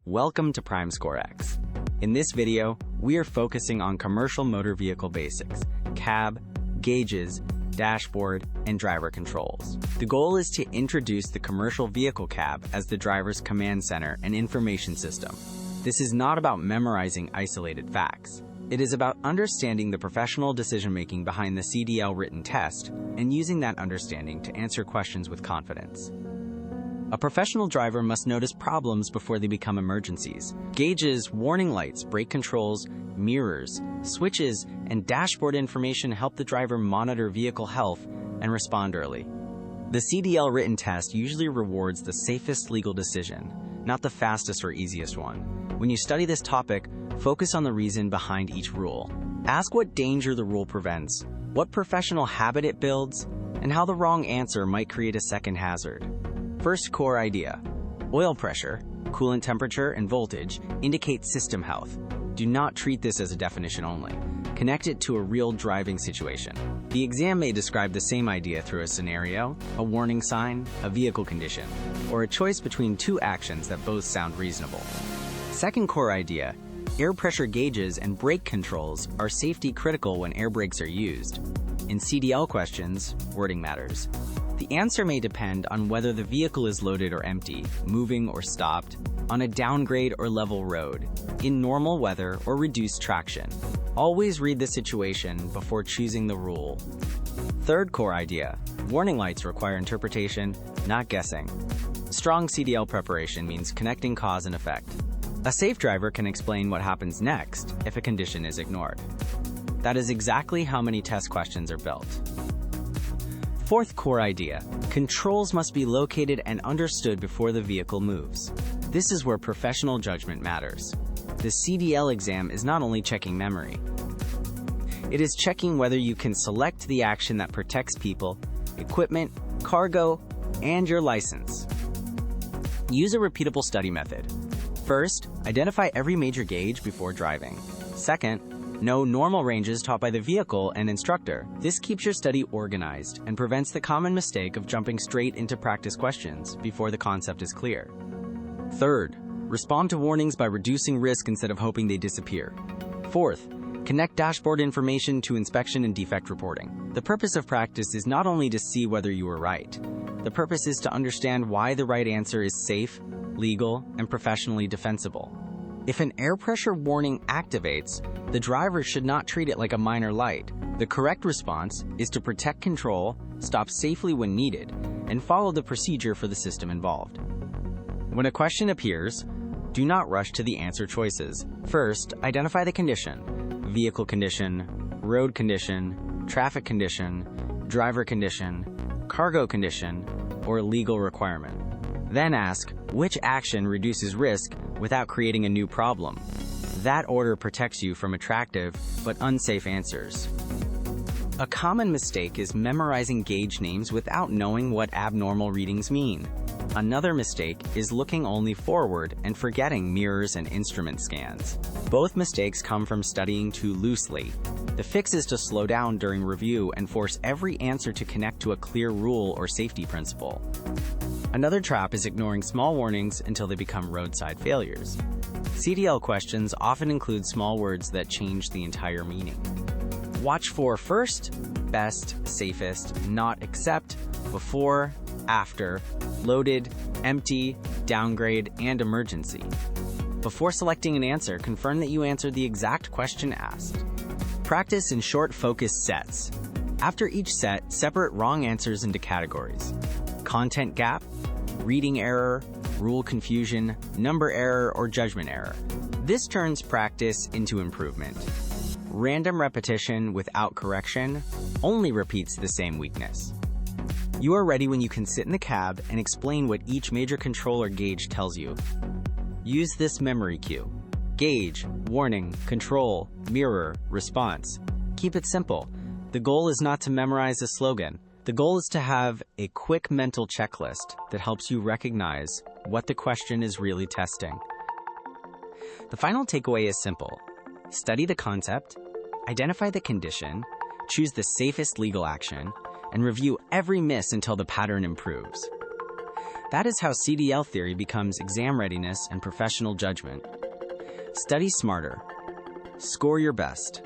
Welcome to PrimeScoreX. In this video, we are focusing on commercial motor vehicle basics, cab, gauges, dashboard, and driver controls. The goal is to introduce the commercial vehicle cab as the driver's command center and information system. This is not about memorizing isolated facts. It is about understanding the professional decision-making behind the CDL written test and using that understanding to answer questions with confidence. A professional driver must notice problems before they become emergencies. Gauges, warning lights, brake controls, mirrors, switches, and dashboard information help the driver monitor vehicle health and respond early. The CDL written test usually rewards the safest legal decision, not the fastest or easiest one. When you study this topic, focus on the reason behind each rule. Ask what danger the rule prevents, what professional habit it builds, and how the wrong answer might create a second hazard. First core idea. Oil pressure, coolant temperature, and voltage indicate system health. Do not treat this as a definition only. Connect it to a real driving situation. The exam may describe the same idea through a scenario, a warning sign, a vehicle condition, or a choice between two actions that both sound reasonable. Second core idea. Air pressure gauges and brake controls are safety critical when air brakes are used. In CDL questions, wording matters. The answer may depend on whether the vehicle is loaded or empty, moving or stopped, on a downgrade or level road, in normal weather or reduced traction. Always read the situation before choosing the rule. Third core idea. Warning lights require interpretation, not guessing. Strong CDL preparation means connecting cause and effect. A safe driver can explain what happens next if a condition is ignored. That is exactly how many test questions are built. Fourth core idea. Controls must be located and understood before the vehicle moves. This is where professional judgment matters. The CDL exam is not only checking memory. It is checking whether you can select the action that protects people, equipment, cargo, and your license. Use a repeatable study method. First, identify every major gauge before driving. Second, know normal ranges taught by the vehicle and instructor. This keeps your study organized and prevents the common mistake of jumping straight into practice questions before the concept is clear. Third, respond to warnings by reducing risk instead of hoping they disappear. Fourth, connect dashboard information to inspection and defect reporting. The purpose of practice is not only to see whether you were right. The purpose is to understand why the right answer is safe, legal, and professionally defensible. If an air pressure warning activates, the driver should not treat it like a minor light. The correct response is to protect control, stop safely when needed, and follow the procedure for the system involved. When a question appears, do not rush to the answer choices. First, identify the condition: vehicle condition, road condition, traffic condition, driver condition, cargo condition, or legal requirement. Then ask, which action reduces risk without creating a new problem? That order protects you from attractive but unsafe answers. A common mistake is memorizing gauge names without knowing what abnormal readings mean. Another mistake is looking only forward and forgetting mirrors and instrument scans. Both mistakes come from studying too loosely. The fix is to slow down during review and force every answer to connect to a clear rule or safety principle. Another trap is ignoring small warnings until they become roadside failures. CDL questions often include small words that change the entire meaning. Watch for first, best, safest, not except, before, after, loaded, empty, downgrade, and emergency. Before selecting an answer, confirm that you answered the exact question asked. Practice in short, focused sets. After each set, separate wrong answers into categories: content gap, reading error, rule confusion, number error, or judgment error. This turns practice into improvement. Random repetition without correction only repeats the same weakness. You are ready when you can sit in the cab and explain what each major control or gauge tells you. Use this memory cue: gauge, warning, control, mirror, response. Keep it simple. The goal is not to memorize a slogan. The goal is to have a quick mental checklist that helps you recognize what the question is really testing. The final takeaway is simple. Study the concept, identify the condition, choose the safest legal action, and review every miss until the pattern improves. That is how CDL theory becomes exam readiness and professional judgment. Study smarter. Score your best.